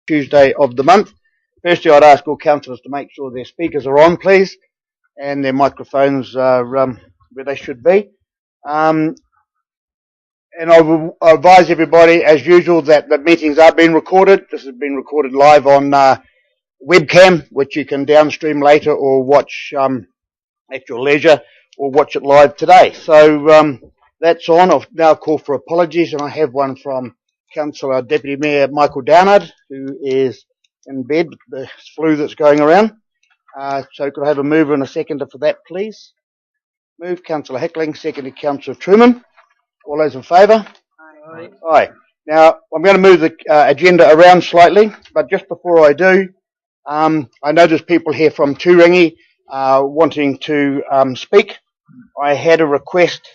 Tuesday of the month. Firstly, I'd ask all councillors to make sure their speakers are on, please, and their microphones are where they should be. And I will advise everybody, as usual, that the meetings are being recorded. This has been recorded live on webcam, which you can downstream later or watch at your leisure, or watch it live today. So that's on. I'll now call for apologies, and I have one from Councillor Deputy Mayor Michael Downard, who is in bed with the flu that's going around. So could I have a mover and a seconder for that, please? Move, Councillor Hickling, seconded Councillor Truman. All those in favour? Aye. Aye. Now, I'm going to move the agenda around slightly, but just before I do, I know there's people here from Turangi wanting to speak. I had a request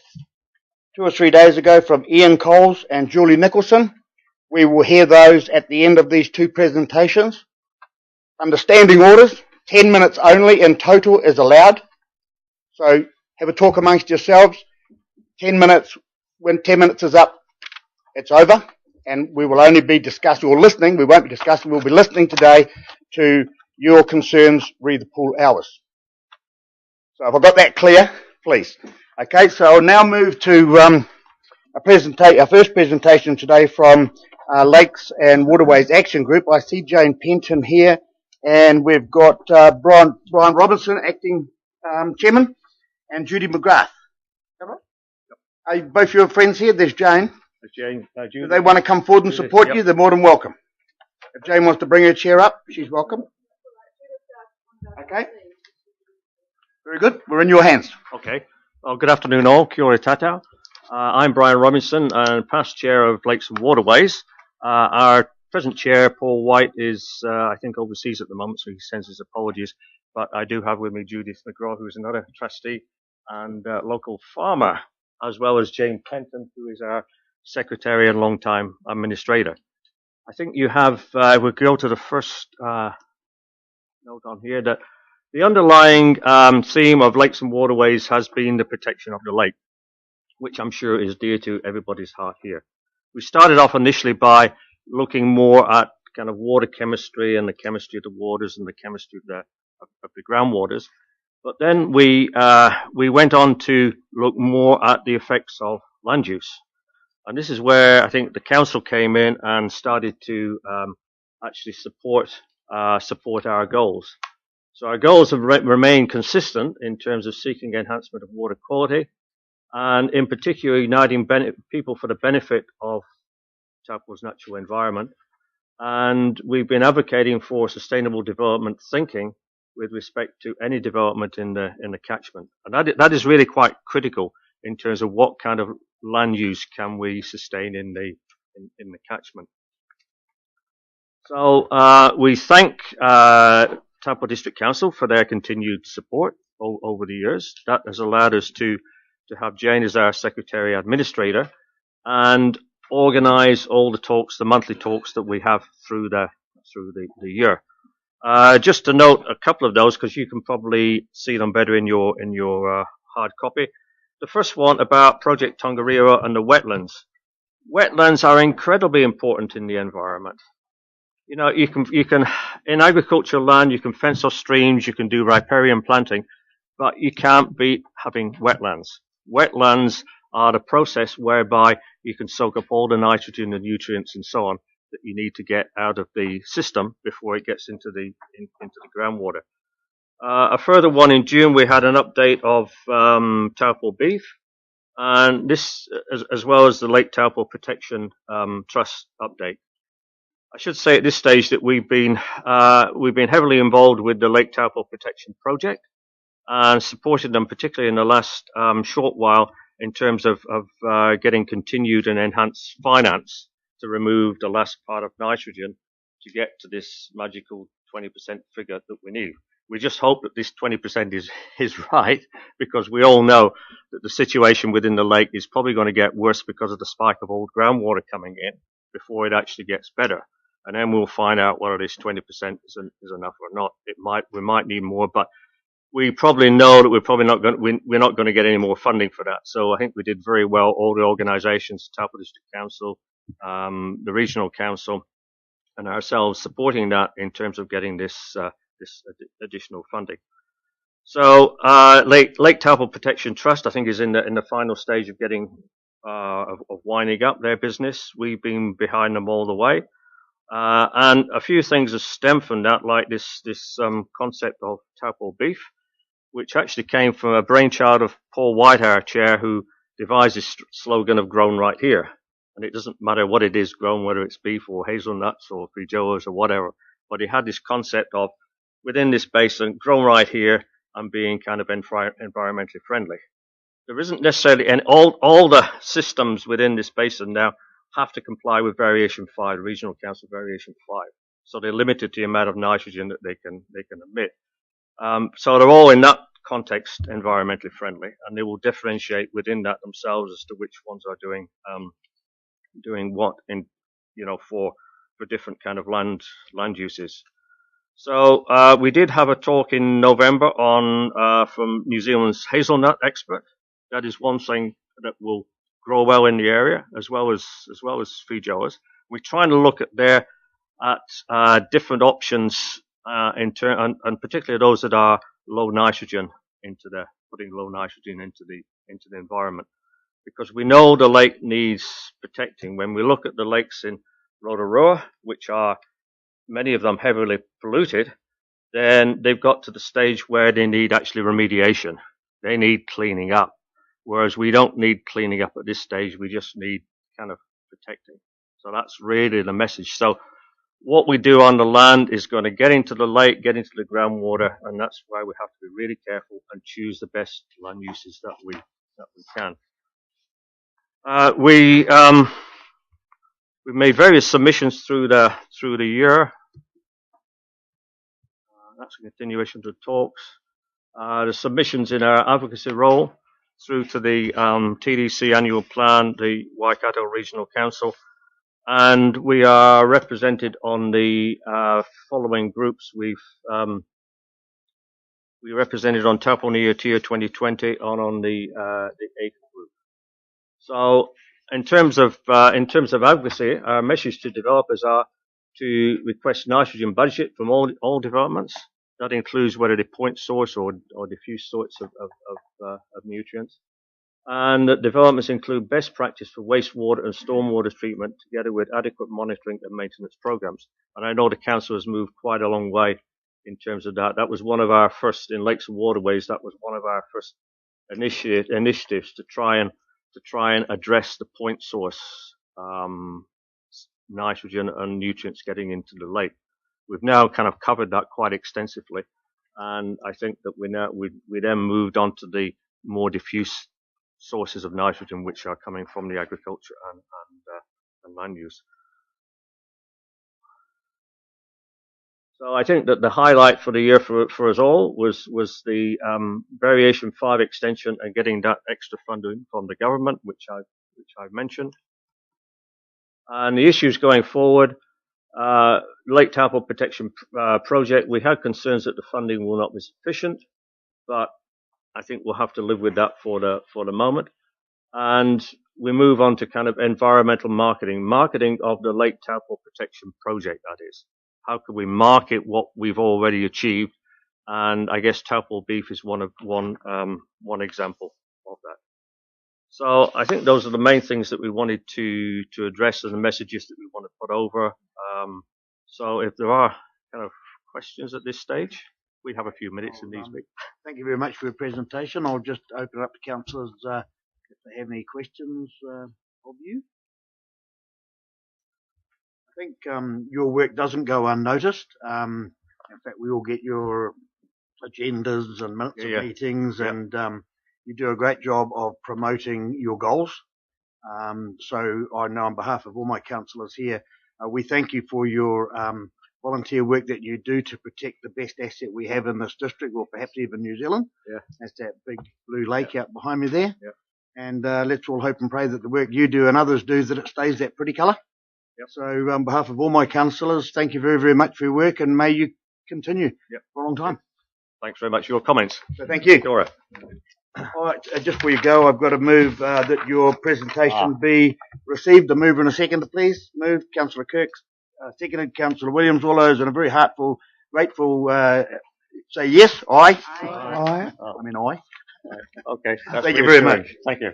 2 or 3 days ago from Ian Coles and Julie Nicholson. We will hear those at the end of these two presentations. Under standing orders, 10 minutes only in total is allowed. So have a talk amongst yourselves. 10 minutes, when 10 minutes is up, it's over. And we will only be discussing or listening. We won't be discussing, we'll be listening today to your concerns re the pool hours. So have I got that clear? Please. Okay, so I'll now move to our first presentation today from Lakes and Waterways Action Group. I see Jane Penton here, and we've got Brian Robinson, acting chairman, and Judy McGrath. Is that right? Yep. Are you, both your friends here? There's Jane. Jane, Judy. If they want to come forward and support you, they're more than welcome. If Jane wants to bring her chair up, she's welcome. Okay. Very good. We're in your hands. Okay. Well, good afternoon all. Kia ora tātou. I'm Brian Robinson, and past chair of Lakes and Waterways. Our present chair, Paul White, is, I think, overseas at the moment, so he sends his apologies. But I do have with me Judith McGraw, who is another trustee and local farmer, as well as Jane Penton, who is our secretary and long-time administrator. I think you have, we'll go to the first note on here, that the underlying theme of Lakes and Waterways has been the protection of the lake, which I'm sure is dear to everybody's heart here. We started off initially by looking more at kind of water chemistry and the chemistry of the waters and the chemistry of the groundwaters. But then we went on to look more at the effects of land use. And this is where I think the council came in and started to actually support our goals. So our goals have remained consistent in terms of seeking enhancement of water quality, and in particular uniting people for the benefit of Taupo's natural environment. And we've been advocating for sustainable development thinking with respect to any development in the catchment. And that is really quite critical in terms of what kind of land use can we sustain in the catchment. So we thank Taupo District Council for their continued support over the years. That has allowed us to have Jane as our secretary administrator and organise all the talks, the monthly talks that we have through the year. Just to note a couple of those, because you can probably see them better in your hard copy. The first one about Project Tongariro and the wetlands. Wetlands are incredibly important in the environment. You know, you can in agricultural land, you can fence off streams, you can do riparian planting, but you can't beat having wetlands. Wetlands are the process whereby you can soak up all the nitrogen and nutrients and so on that you need to get out of the system before it gets into the groundwater. A further one in June, we had an update of Taupo beef, and this as well as the Lake Taupo Protection Trust update. I should say at this stage that we've been heavily involved with the Lake Taupo Protection Project and supported them particularly in the last short while in terms of getting continued and enhanced finance to remove the last part of nitrogen to get to this magical 20% figure that we need. We just hope that this 20% is right, because we all know that the situation within the lake is probably going to get worse because of the spike of old groundwater coming in before it actually gets better. And then we'll find out whether this 20% is enough or not. We might need more, but we probably know that we're not going to get any more funding for that. So I think we did very well. All the organisations, Taupo District Council, the Regional Council, and ourselves supporting that in terms of getting this additional funding. So Lake Taupo Protection Trust, I think, is in the final stage of getting of winding up their business. We've been behind them all the way, and a few things have stemmed from that, like this concept of Taupo beef, which actually came from a brainchild of Paul Whitehair, chair, who devised this slogan of "Grown right here." And it doesn't matter what it is grown, whether it's beef or hazelnuts or feijoas or whatever. But he had this concept of within this basin, grown right here, and being kind of environmentally friendly. There isn't necessarily, and all the systems within this basin now have to comply with Variation 5, Regional Council Variation 5. So they're limited to the amount of nitrogen that they can emit. So they're all in that context environmentally friendly, and they will differentiate within that themselves as to which ones are doing what in, for different kind of land uses. So we did have a talk in November on from New Zealand's hazelnut expert. That is one thing that will grow well in the area, as well as feijoas. We're trying to look at different options and particularly those that are low nitrogen putting low nitrogen into the environment, because we know the lake needs protecting. When we look at the lakes in Rotorua, which are many of them heavily polluted, then they've got to the stage where they need actually remediation. They need cleaning up. Whereas we don't need cleaning up at this stage, we just need kind of protecting. So that's really the message. So what we do on the land is going to get into the lake, get into the groundwater, and that's why we have to be really careful and choose the best land uses that we can. We made various submissions through the year. That's a continuation of the talks. The submissions in our advocacy role through to the TDC annual plan, the Waikato Regional Council, and we are represented on the following groups. We represented on Taupo Tier 2020 on the 8th group. So in terms of advocacy, our message to developers are to request nitrogen budget from all developments. That includes whether they point source or diffuse source of nutrients. And that developments include best practice for wastewater and stormwater treatment, together with adequate monitoring and maintenance programs. And I know the council has moved quite a long way in terms of that. That was one of our first, in lakes and waterways, that was one of our first initiatives to try and address the point source nitrogen and nutrients getting into the lake. We've now kind of covered that quite extensively, and I think that we then moved on to the more diffuse sources of nitrogen, which are coming from the agriculture and land use. So I think that the highlight for the year for us all was the Variation 5 extension and getting that extra funding from the government, which I've mentioned. And the issues going forward, Lake Taupo Protection Project, we had concerns that the funding will not be sufficient, but I think we'll have to live with that for the moment. And we move on to kind of environmental marketing of the Lake Taupo Protection Project, that is. How can we market what we've already achieved? And I guess Taupo beef is one example of that. So I think those are the main things that we wanted to address and the messages that we want to put over. So if there are kind of questions at this stage, we have a few minutes in these weeks. Thank you very much for your presentation. I'll just open it up to councillors if they have any questions of you. I think your work doesn't go unnoticed. In fact, we all get your agendas and minutes of meetings, and you do a great job of promoting your goals. So I know on behalf of all my councillors here, we thank you for your volunteer work that you do to protect the best asset we have in this district, or perhaps even New Zealand. Yeah. That's that big blue lake out behind me there. Yeah. And let's all hope and pray that the work you do and others do, that it stays that pretty colour. Yep. So on behalf of all my councillors, thank you very, very much for your work, and may you continue for a long time. Thanks very much for your comments. So thank you. Dora. All right, just before you go, I've got to move that your presentation be received. A mover and a second, please. Move, Councillor Kirk. seconded Councillor Williams. All those, and a very heartful, grateful, say yes, aye. Aye. I mean aye. Okay. That's Thank you very reassuring. much. Thank you.